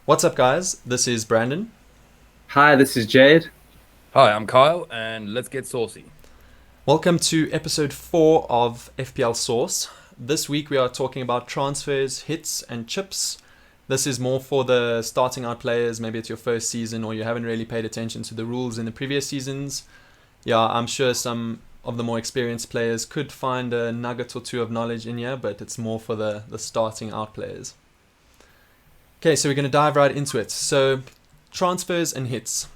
What's up, guys? This is Brandon. Hi, this is Jade. Hi, I'm Kyle, and let's get saucy. Welcome to episode 4 of FPL Source. This week we are talking about transfers, hits, and chips. This is more for the starting out players. Maybe it's your first season or you haven't really paid attention to the rules in the previous seasons. Yeah, I'm sure some of the more experienced players could find a nugget or two of knowledge in here, but it's more for the starting out players. Okay, so we're going to dive right into it. So, transfers and hits.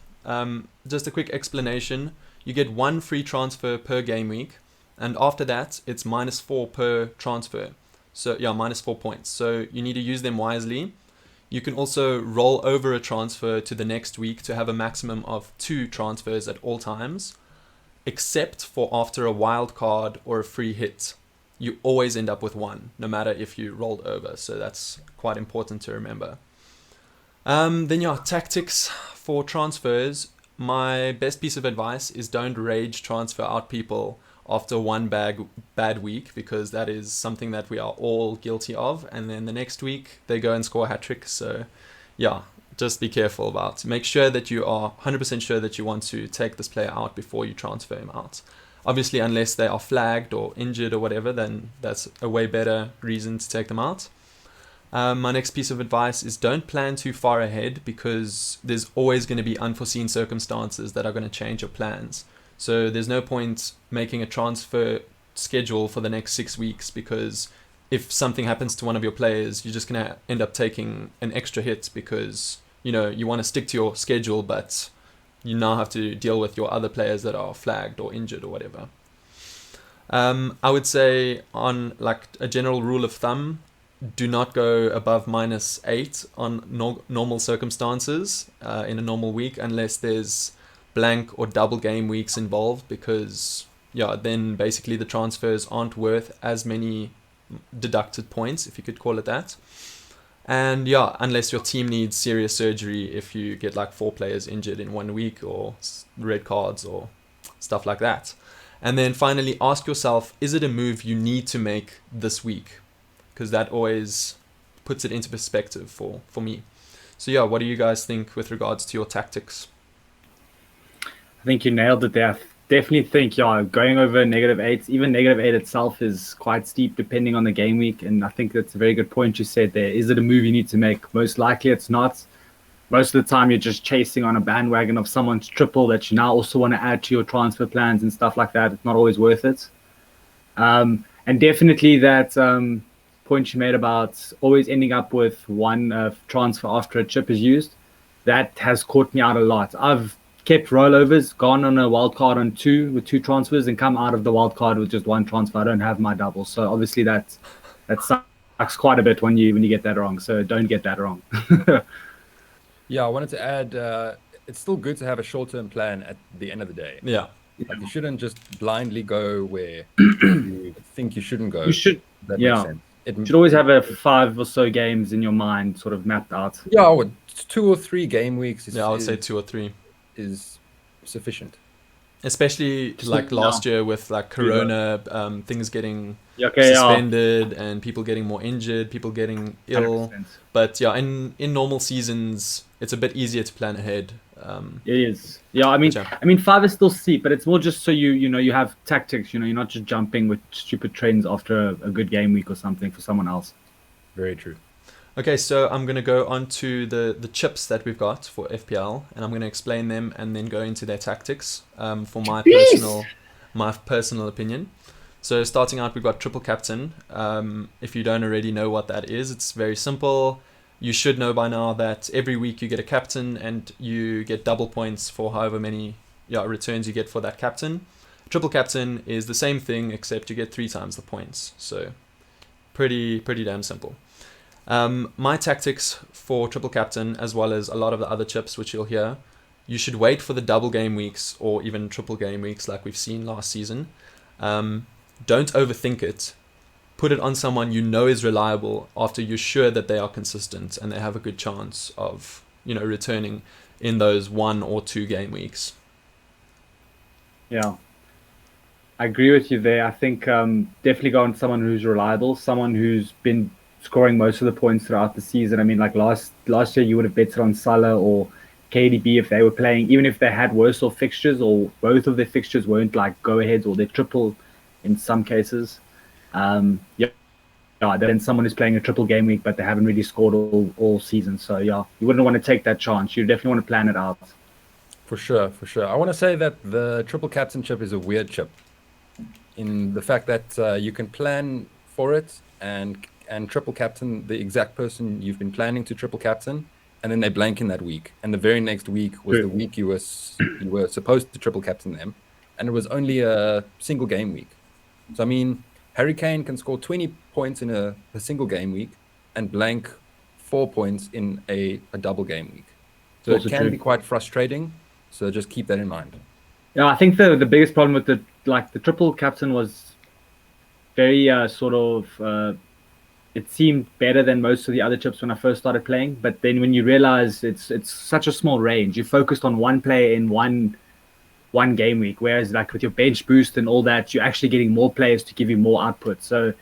Just a quick explanation. You get one free transfer per game week, and after that, it's -4 per transfer. So, yeah, -4 points. So, you need to use them wisely. You can also roll over a transfer to the next week to have a maximum of 2 transfers at all times, except for after a wild card or a free hit. You always end up with one, no matter if you rolled over. So that's quite important to remember. Then yeah, tactics for transfers. My best piece of advice is don't rage transfer out people after one bad week, because that is something that we are all guilty of. And then the next week they go and score a hat trick. So yeah, just be careful about. Make sure that you are 100% sure that you want to take this player out before you transfer him out. Obviously, unless they are flagged or injured or whatever, then that's a way better reason to take them out. My next piece of advice is don't plan too far ahead, because there's always going to be unforeseen circumstances that are going to change your plans. So there's no point making a transfer schedule for the next 6 weeks, because if something happens to one of your players, you're just going to end up taking an extra hit because, you want to stick to your schedule, but you now have to deal with your other players that are flagged or injured or whatever. I would say, on like a general rule of thumb, do not go above -8 on normal circumstances in a normal week, unless there's blank or double game weeks involved, because yeah, then basically the transfers aren't worth as many deducted points, if you could call it that. And yeah, unless your team needs serious surgery, if you get like 4 players injured in 1 week, or red cards or stuff like that. And then finally, ask yourself, is it a move you need to make this week? Because that always puts it into perspective for me. So yeah, what do you guys think with regards to your tactics? I think you nailed it there. I definitely think, yeah, going over -8, even -8 itself is quite steep depending on the game week. And I think that's a very good point you said there. Is it a move you need to make? Most likely it's not. Most of the time you're just chasing on a bandwagon of someone's triple that you now also want to add to your transfer plans and stuff like that. It's not always worth it. And definitely that point you made about always ending up with one transfer after a chip is used, that has caught me out a lot. I've kept rollovers, gone on a wild card on two transfers, and come out of the wild card with just one transfer. I don't have my double, so obviously that sucks quite a bit when you get that wrong. So don't get that wrong. Yeah, I wanted to add, it's still good to have a short-term plan at the end of the day. Yeah. Like, you shouldn't just blindly go where you think you shouldn't You go. should, If that makes yeah, sense. should always have a 5 or so games in your mind sort of mapped out. Yeah, 2 or 3 game weeks Yeah, I would say 2 or 3. is sufficient. Especially Just like no, last year with like do that. Corona, things getting Yeah, okay, yeah, suspended and people getting more injured, people getting ill. 100%. But yeah, in normal seasons, it's a bit easier to plan ahead. It is. Yeah, I But mean, yeah. I mean, five is still steep, but it's more just so you have tactics. You're not just jumping with stupid trends after a good game week or something for someone else. Very true. Okay, so I'm gonna go on to the chips that we've got for FPL, and I'm gonna explain them and then go into their tactics for Peace. my personal opinion. So starting out, we've got triple captain. If you don't already know what that is, it's very simple. You should know by now that every week you get a captain and you get double points for however many returns you get for that captain. Triple captain is the same thing, except you get 3 times the points. So pretty damn simple. My tactics for triple captain, as well as a lot of the other chips which you'll hear, you should wait for the double game weeks or even triple game weeks like we've seen last season. Don't overthink it. Put it on someone you know is reliable after you're sure that they are consistent and they have a good chance of returning in those 1 or 2 game weeks. Yeah, I agree with you there. I think definitely go on someone who's reliable, someone who's been scoring most of the points throughout the season. I mean, like last year, you would have betted on Salah or KDB if they were playing, even if they had worse off fixtures or both of their fixtures weren't like go aheads or they're triple in some cases. Yeah, then someone is playing a triple game week, but they haven't really scored all season. So yeah, you wouldn't want to take that chance. You definitely want to plan it out. For sure, for sure. I want to say that the triple captain chip is a weird chip in the fact that you can plan for it and triple captain the exact person you've been planning to triple captain, and then they blank in that week, and the very next week was the week you were supposed to triple captain them, and it was only a single game week. So I mean, Harry Kane can score 20 points in a single game week and blank 4 points in a double game week. So it can be quite frustrating. So just keep that in mind. Yeah, I think the biggest problem with the triple captain was very it seemed better than most of the other chips when I first started playing. But then when you realize it's such a small range, you focused on one player in one game week, whereas like with your bench boost and all that, you're actually getting more players to give you more output. So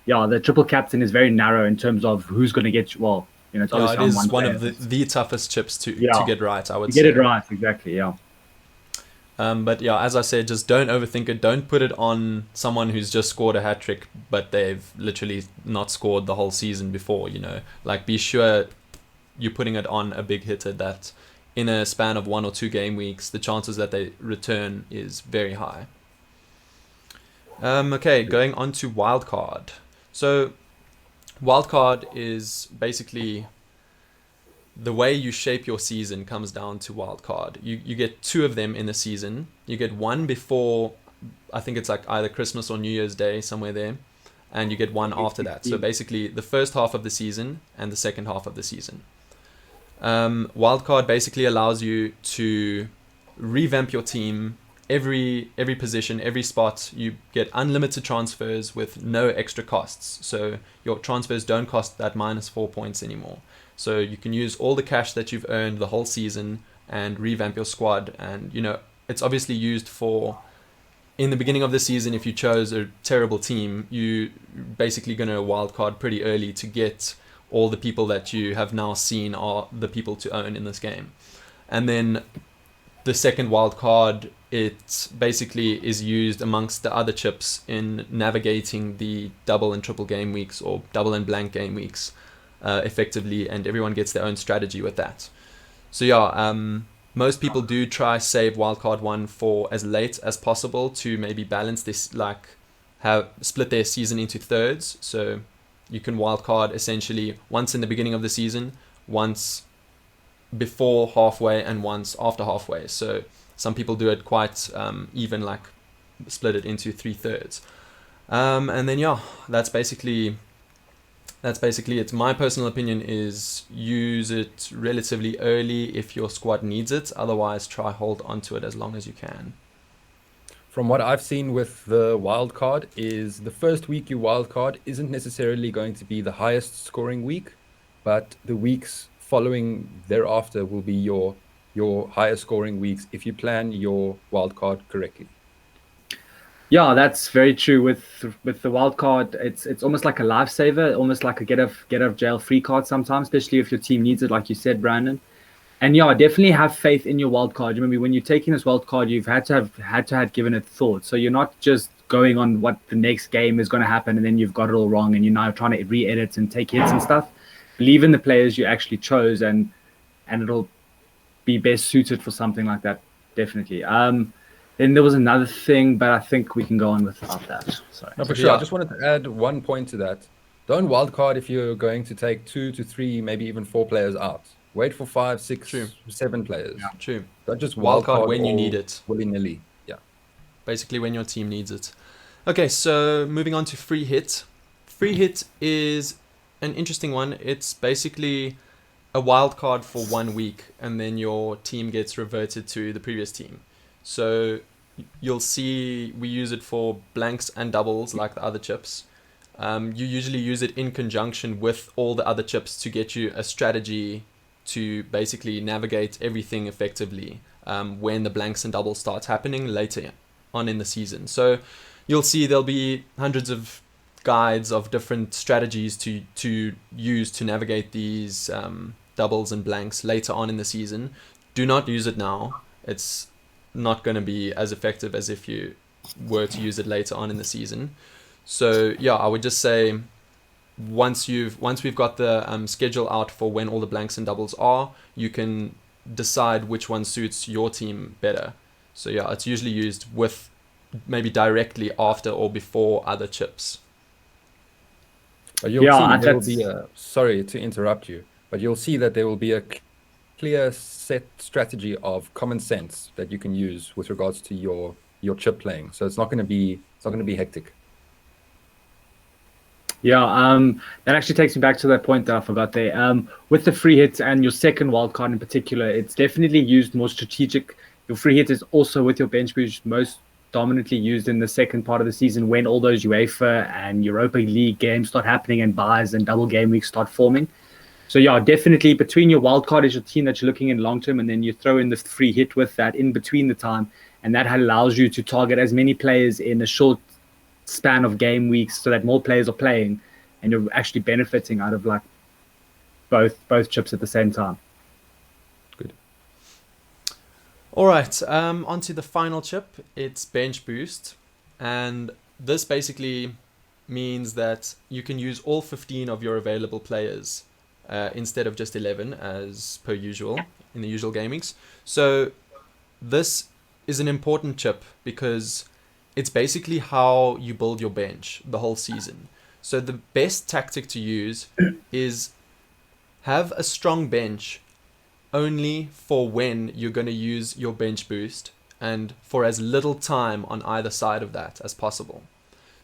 yeah, the triple captain is very narrow in terms of who's going to get you. Well, you know, it's obviously it is one of the toughest chips to get right, I would say. Get it right, exactly, yeah. But yeah, as I said, just don't overthink it. Don't put it on someone who's just scored a hat-trick, but they've literally not scored the whole season before, you know. Like, be sure you're putting it on a big hitter that in a span of 1 or 2 game weeks, the chances that they return is very high. Okay, going on to Wildcard. So Wildcard is basically the way you shape your season comes down to Wildcard. You get 2 of them in the season. You get one before, I think it's like either Christmas or New Year's Day, somewhere there. And you get one after that. So basically the first half of the season and the second half of the season. Wildcard basically allows you to revamp your team. Every position, every spot, you get unlimited transfers with no extra costs. So your transfers don't cost that -4 points anymore. So you can use all the cash that you've earned the whole season and revamp your squad. And, you know, it's obviously used for, in the beginning of the season, if you chose a terrible team, you basically going to wildcard pretty early to get all the people that you have now seen are the people to own in this game. And then the second wild card, it basically is used amongst the other chips in navigating the double and triple game weeks or double and blank game weeks effectively, and everyone gets their own strategy with that. So yeah, most people do try save wildcard 1 for as late as possible to maybe balance this, like have split their season into thirds. So you can wildcard essentially once in the beginning of the season, once before halfway, and once after halfway. So some people do it quite even, like split it into 3/3. And then yeah, that's basically it. My personal opinion is use it relatively early if your squad needs it. Otherwise, try hold onto it as long as you can. From what I've seen with the wild card is the first week you wild card isn't necessarily going to be the highest scoring week, but the weeks following thereafter will be your higher scoring weeks if you plan your wild card correctly. Yeah, that's very true. With the wild card, it's almost like a lifesaver, almost like a get of jail free card sometimes, especially if your team needs it, like you said, Brandon. And yeah, definitely have faith in your wild card. Remember, when you're taking this wild card, you've had to have given it thought. So you're not just going on what the next game is going to happen and then you've got it all wrong and you're now trying to re-edit and take hits and stuff. Believe in the players you actually chose, and it'll be best suited for something like that, definitely. Then there was another thing, but I think we can go on without that. Sorry. No, for sure. I just wanted to add one point to that. Don't wildcard if you're going to take 2 to 3, maybe even 4 players out. Wait for 5, 6, 7 players. Yeah, true. Don't just wildcard when you need it. Willy-nilly. Yeah. Basically when your team needs it. Okay, so moving on to free hit. Free hit is an interesting one. It's basically a wild card for 1 week, and then your team gets reverted to the previous team. So you'll see we use it for blanks and doubles like the other chips. You usually use it in conjunction with all the other chips to get you a strategy to basically navigate everything effectively when the blanks and doubles starts happening later on in the season. So you'll see there'll be hundreds of guides of different strategies to use to navigate these doubles and blanks later on in the season. Do not use it now. It's not going to be as effective as if you were to use it later on in the season. So yeah, I would just say once we've got the schedule out for when all the blanks and doubles are, you can decide which one suits your team better. So yeah, it's usually used with maybe directly after or before other chips. But you'll see there will be sorry to interrupt you, but you'll see that there will be a clear set strategy of common sense that you can use with regards to your chip playing. So it's not going to be hectic. Yeah, that actually takes me back to that point that I forgot there. With the free hits and your second wildcard in particular, it's definitely used more strategic. Your free hit is also with your bench boost most dominantly used in the second part of the season when all those UEFA and Europa League games start happening and buys and double game weeks start forming. So yeah, definitely between your wildcard is your team that you're looking in long term, and then you throw in the free hit with that in between the time, and that allows you to target as many players in a short span of game weeks so that more players are playing and you're actually benefiting out of like both chips at the same time. Good. All right, on to the final chip. It's bench boost, and this basically means that you can use all 15 of your available players instead of just 11 as per usual in the usual game weeks. So this is an important chip because it's basically how you build your bench the whole season. So the best tactic to use is have a strong bench only for when you're going to use your bench boost and for as little time on either side of that as possible.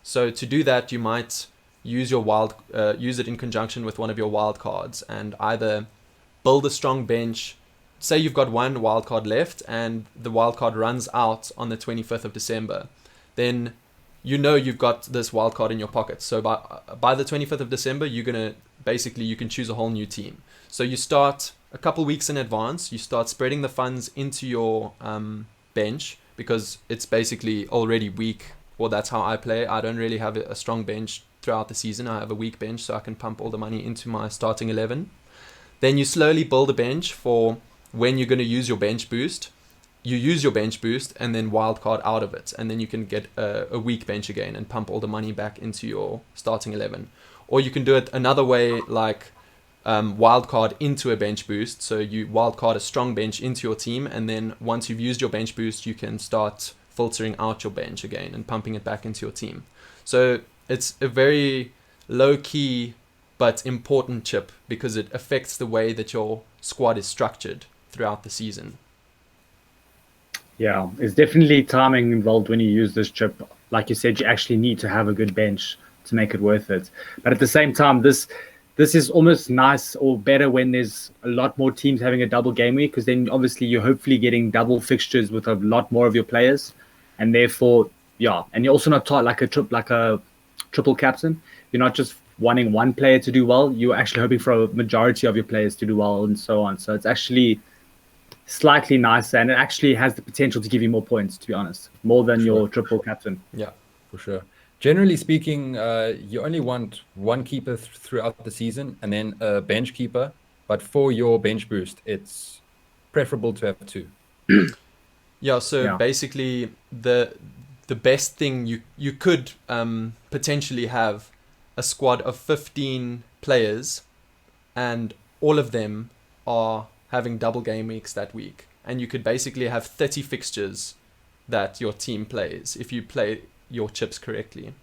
So to do that, you might use use it in conjunction with one of your wild cards and either build a strong bench. Say you've got one wild card left and the wild card runs out on the 25th of December. Then you know you've got this wild card in your pocket. So by the 25th of December, you can choose a whole new team. So you start a couple weeks in advance. You start spreading the funds into your bench because it's basically already weak. Well, that's how I play. I don't really have a strong bench throughout the season. I have a weak bench, so I can pump all the money into my starting 11. Then you slowly build a bench for when you're going to use your bench boost. You use your bench boost and then wildcard out of it, and then you can get a weak bench again and pump all the money back into your starting 11. Or you can do it another way, like wildcard into a bench boost. So you wildcard a strong bench into your team, and then once you've used your bench boost, you can start filtering out your bench again and pumping it back into your team. So it's a very low-key but important chip because it affects the way that your squad is structured throughout the season. Yeah, it's definitely timing involved when you use this chip. Like you said, you actually need to have a good bench to make it worth it. But at the same time, this is almost nice or better when there's a lot more teams having a double game week, because then obviously you're hopefully getting double fixtures with a lot more of your players, and therefore, yeah, and you're also not taught like a triple captain. You're not just wanting one player to do well. You're actually hoping for a majority of your players to do well and so on. So it's actually slightly nicer, and it actually has the potential to give you more points, to be honest, more than your triple captain. Yeah, for sure. Generally speaking, you only want one keeper throughout the season and then a bench keeper. But for your bench boost, it's preferable to have two. Basically, the best thing you could potentially have a squad of 15 players, and all of them are having double game weeks that week, and you could basically have 30 fixtures that your team plays if you play your chips correctly.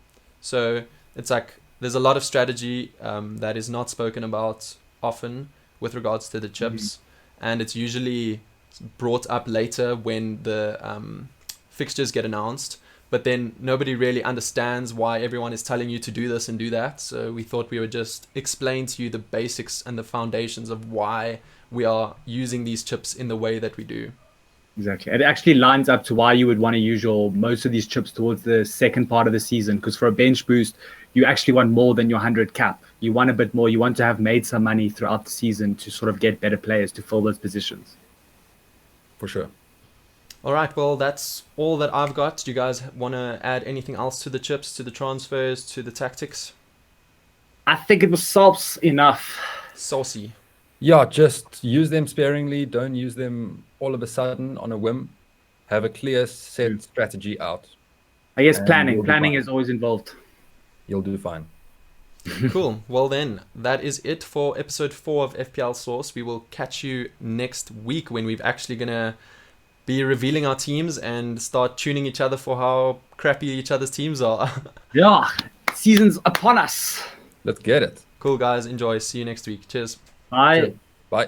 So it's like there's a lot of strategy that is not spoken about often with regards to the chips, and it's usually brought up later when the fixtures get announced, but then nobody really understands why everyone is telling you to do this and do that. So we thought we would just explain to you the basics and the foundations of why we are using these chips in the way that we do. Exactly. It actually lines up to why you would want to use most of these chips towards the second part of the season, because for a bench boost, you actually want more than your 100 cap. You want a bit more. You want to have made some money throughout the season to sort of get better players to fill those positions. For sure. All right, well, that's all that I've got. Do you guys want to add anything else to the chips, to the transfers, to the tactics? I think it was sauce enough. Saucy. Yeah, just use them sparingly. Don't use them all of a sudden on a whim. Have a clear set strategy out. I guess And planning. you'll be Planning fine. is always involved. You'll do fine. Cool. Well, then, that is it for episode 4 of FPL Source. We will catch you next week when we're actually going to be revealing our teams and start tuning each other for how crappy each other's teams are. Yeah, season's upon us. Let's get it. Cool, guys. Enjoy. See you next week. Cheers. Bye. Cheers. Bye.